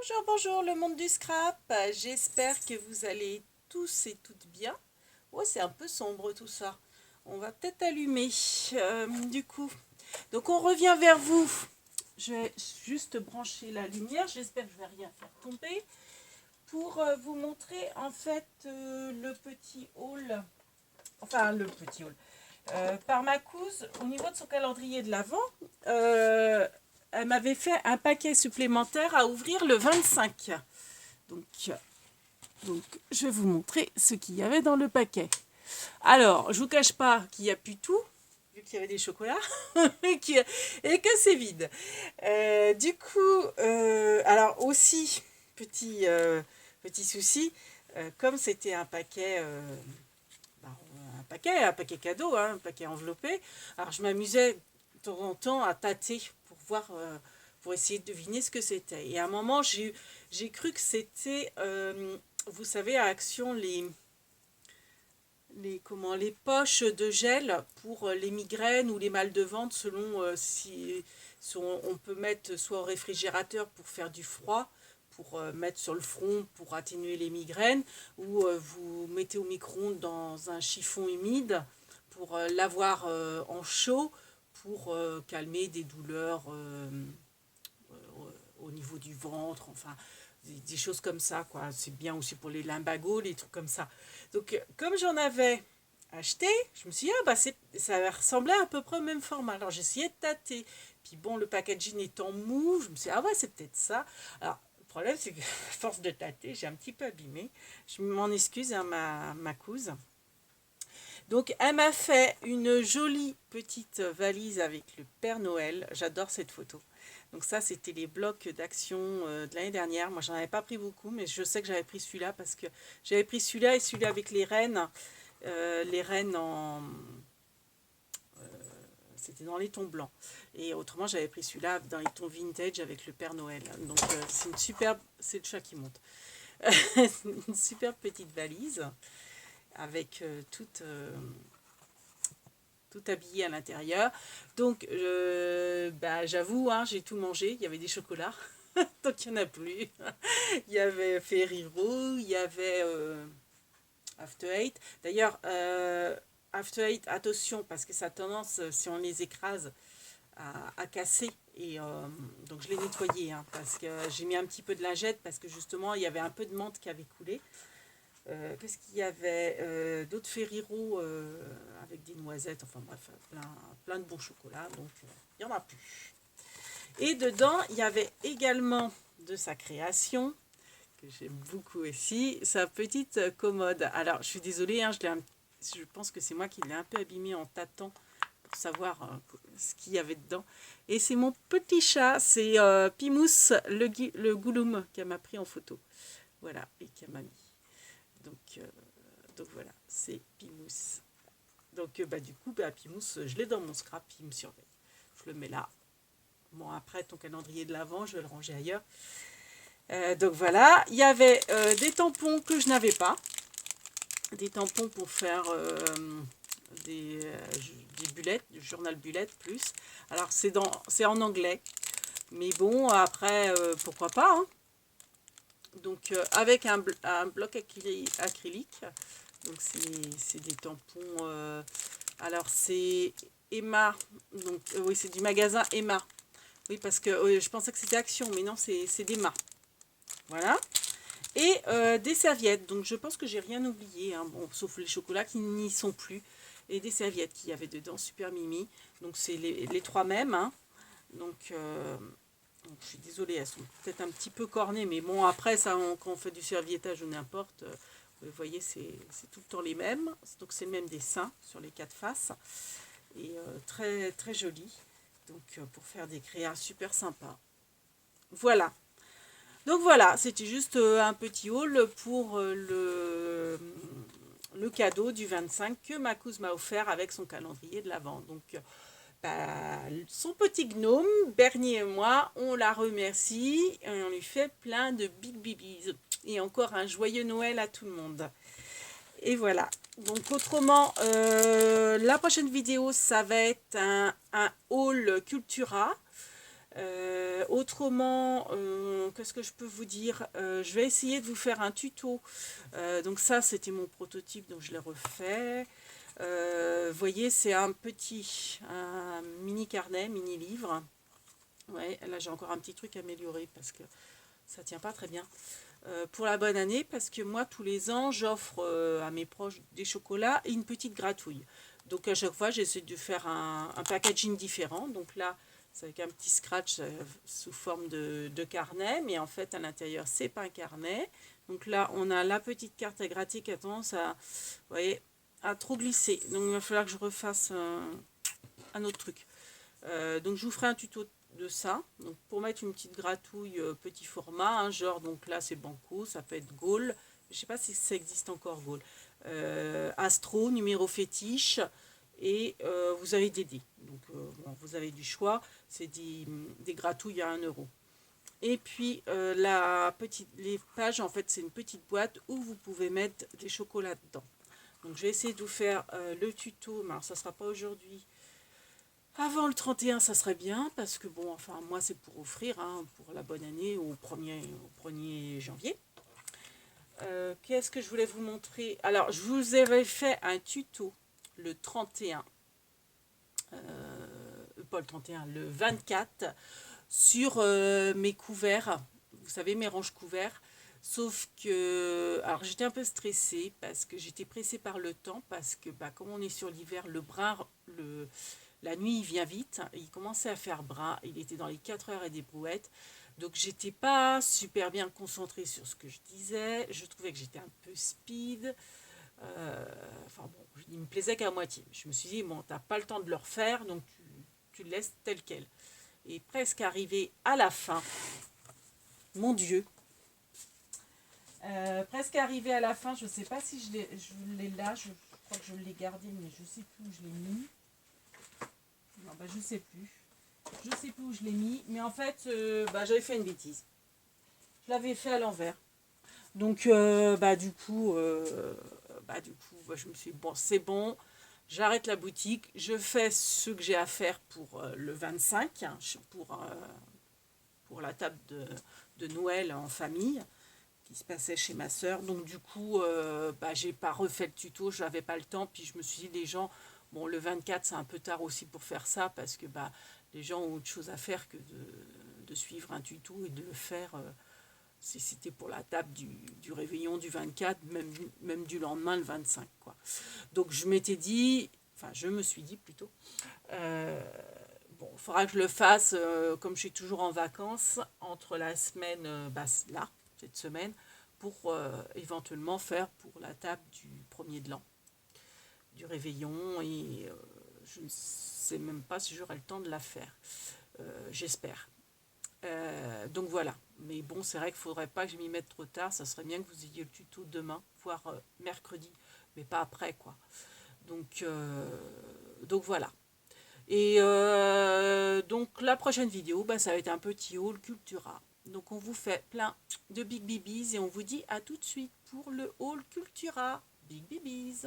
Bonjour, bonjour le monde du scrap. J'espère que vous allez tous et toutes bien. Oh, c'est un peu sombre tout ça. On va peut-être allumer du coup. Donc on revient vers vous. Je vais juste brancher la lumière. J'espère que je vais rien faire tomber. Pour vous montrer en fait le petit haul. Enfin le petit haul. Par ma couse, au niveau de son calendrier de l'Avent, elle m'avait fait un paquet supplémentaire à ouvrir le 25. Donc, donc je vais vous montrer ce qu'il y avait dans le paquet. Alors, je ne vous cache pas qu'il n'y a plus tout, vu qu'il y avait des chocolats, et que c'est vide. Du coup, alors aussi, petit souci, comme c'était un paquet cadeau, hein, un paquet enveloppé. Alors je m'amusais de temps en temps à tâter pour voir, pour essayer de deviner ce que c'était. Et à un moment, j'ai cru que c'était, vous savez, à Action, les poches de gel pour les migraines ou les mal de ventre, selon si on peut mettre soit au réfrigérateur pour faire du froid, pour mettre sur le front pour atténuer les migraines, ou vous mettez au micro-ondes dans un chiffon humide pour l'avoir en chaud pour calmer des douleurs au niveau du ventre, enfin des choses comme ça, quoi. C'est bien aussi pour les lumbagos, les trucs comme ça. Donc comme j'en avais acheté, je me suis dit, ah bah ça ressemblait à peu près au même format. Alors j'ai essayé de tâter. Puis bon, le packaging étant mou, je me suis dit, ah ouais, c'est peut-être ça. Alors le problème, c'est que à force de tâter, j'ai un petit peu abîmé. Je m'en excuse, hein, ma couse. Donc elle m'a fait une jolie petite valise avec le Père Noël. J'adore cette photo. Donc ça, c'était les blocs d'action de l'année dernière. Moi, j'en avais pas pris beaucoup, mais je sais que j'avais pris celui-là parce que j'avais pris celui-là et celui-là avec les rennes c'était dans les tons blancs. Et autrement, j'avais pris celui-là dans les tons vintage avec le Père Noël. Donc c'est une superbe, c'est le chat qui monte. Une superbe petite valise avec tout habillé à l'intérieur. Donc, bah, j'avoue, hein, j'ai tout mangé. Il y avait des chocolats, donc il n'y en a plus. Il y avait Ferrero, il y avait After Eight. D'ailleurs, After Eight, attention, parce que ça a tendance, si on les écrase, à casser. Et donc, je l'ai nettoyé, hein, parce que j'ai mis un petit peu de lingette, parce que justement, il y avait un peu de menthe qui avait coulé. Qu'est-ce qu'il y avait d'autres Ferrero avec des noisettes, enfin bref, plein de bons chocolats, donc il n'y en a plus. Et dedans, il y avait également de sa création, que j'aime beaucoup aussi, sa petite commode. Alors, je suis désolée, hein, je pense que c'est moi qui l'ai un peu abîmée en tâtant pour savoir ce qu'il y avait dedans. Et c'est mon petit chat, c'est Pimous, le Gouloum, qui m'a pris en photo. Voilà, et qui m'a mis. Donc voilà, c'est Pimous. Donc bah, du coup, bah, Pimous, je l'ai dans mon scrap, il me surveille. Je le mets là. Bon, après, ton calendrier de l'Avent, je vais le ranger ailleurs. Donc voilà, il y avait des tampons que je n'avais pas. Des tampons pour faire des bullettes, du journal bullette plus. Alors c'est en anglais. Mais bon, après, pourquoi pas, hein. Donc avec un bloc acrylique. Donc c'est des tampons. Alors c'est Emma. Donc oui, c'est du magasin Emma. Oui, parce que je pensais que c'était Action, mais non, c'est d'Emma. Voilà. Et des serviettes. Donc je pense que j'ai rien oublié, hein. Bon, sauf les chocolats qui n'y sont plus. Et des serviettes qu'il y avait dedans, super mimi. Donc c'est les trois mêmes, hein. Donc je suis désolée, elles sont peut-être un petit peu cornées, mais bon, après, ça, quand on fait du serviettage ou n'importe, vous voyez, c'est tout le temps les mêmes. Donc, c'est le même dessin sur les quatre faces. Et très, très joli. Donc, pour faire des créas super sympas. Voilà. Donc, voilà, c'était juste un petit haul pour le cadeau du 25 que ma cousine m'a offert avec son calendrier de l'Avent. Donc, bah, son petit gnome, Bernier et moi, on la remercie et on lui fait plein de big bibis. Et encore un joyeux Noël à tout le monde. Et voilà. Donc autrement, la prochaine vidéo, ça va être un haul Cultura. Autrement, qu'est-ce que je peux vous dire? Je vais essayer de vous faire un tuto. Donc ça, c'était mon prototype, donc je l'ai refait. Vous voyez, c'est un mini carnet, mini livre. Ouais, là j'ai encore un petit truc amélioré parce que ça tient pas très bien. Pour la bonne année, parce que moi, tous les ans, j'offre à mes proches des chocolats et une petite gratouille. Donc à chaque fois, j'essaie de faire un packaging différent. Donc là, c'est avec un petit scratch sous forme de carnet, mais en fait, à l'intérieur, c'est pas un carnet. Donc là, on a la petite carte à gratter qui a tendance à, vous voyez, à trop glisser. Donc il va falloir que je refasse un autre truc. Donc je vous ferai un tuto de ça. Donc pour mettre une petite gratouille petit format, hein, genre donc là c'est Banco, ça peut être Gaulle, je sais pas si ça existe encore Gaulle, Astro, numéro fétiche, et vous avez des dés. Donc bon, vous avez du choix, c'est des gratouilles à 1 euro. Et puis les pages, en fait c'est une petite boîte où vous pouvez mettre des chocolats dedans. Donc je vais essayer de vous faire le tuto, mais alors ça sera pas aujourd'hui. Avant le 31, ça serait bien, parce que bon, enfin, moi, c'est pour offrir, hein, pour la bonne année au 1er janvier. Qu'est-ce que je voulais vous montrer? Alors, je vous avais fait un tuto le 31, pas le 31, le 24, sur mes couverts, vous savez, mes ranges couverts. Sauf que, alors j'étais un peu stressée parce que j'étais pressée par le temps, parce que bah, comme on est sur l'hiver, la nuit il vient vite, il commençait à faire brun, il était dans les 4 heures et des brouettes, donc j'étais pas super bien concentrée sur ce que je disais, je trouvais que j'étais un peu speed, enfin bon, il me plaisait qu'à moitié. Je me suis dit, bon, t'as pas le temps de le refaire, donc tu le laisses tel quel. Et presque arrivé à la fin, mon Dieu, presque arrivé à la fin, je sais pas si je l'ai là, je crois que je l'ai gardé, mais je sais plus où je l'ai mis. Non, bah, je sais plus. Je sais plus où je l'ai mis, mais en fait, bah, j'avais fait une bêtise. Je l'avais fait à l'envers. Donc, bah, je me suis dit, bon, c'est bon, j'arrête la boutique, je fais ce que j'ai à faire pour le 25, hein, pour la table de Noël en famille, qui se passait chez ma sœur. Donc, du coup, bah, j'ai pas refait le tuto, j'avais pas le temps, puis je me suis dit, les gens, bon, le 24, c'est un peu tard aussi pour faire ça, parce que bah, les gens ont autre chose à faire que de suivre un tuto et de le faire. Si c'était pour la table du réveillon du 24, même du lendemain, le 25, quoi. Donc je m'étais dit, enfin je me suis dit plutôt, bon, il faudra que je le fasse, comme je suis toujours en vacances, entre la semaine, là, cette semaine, pour éventuellement faire pour la table du 1er de l'an, du réveillon, et je ne sais même pas si j'aurai le temps de la faire. J'espère. Donc voilà, mais bon, c'est vrai qu'il ne faudrait pas que je m'y mette trop tard, ça serait bien que vous ayez le tuto demain, voire mercredi, mais pas après, quoi. Donc voilà. Et donc la prochaine vidéo, bah, ça va être un petit haul Cultura. Donc on vous fait plein de big bibis et on vous dit à tout de suite pour le haul Cultura. Big bibis.